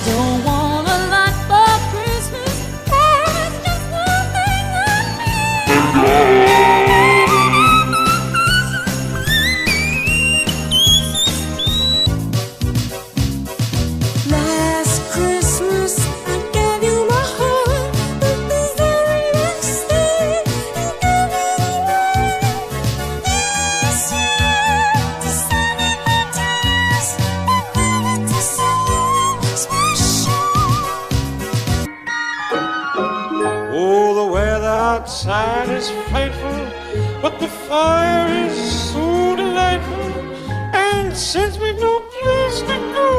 Don't want a lot for Christmas. There's just one thing I need. Last Christmas I gave you my heart, but the very next day you gave me away. This year, to save my tears, I wanted to sing special. Oh, the weather outside is frightful, but the fire is so delightful. And since we've no place to go,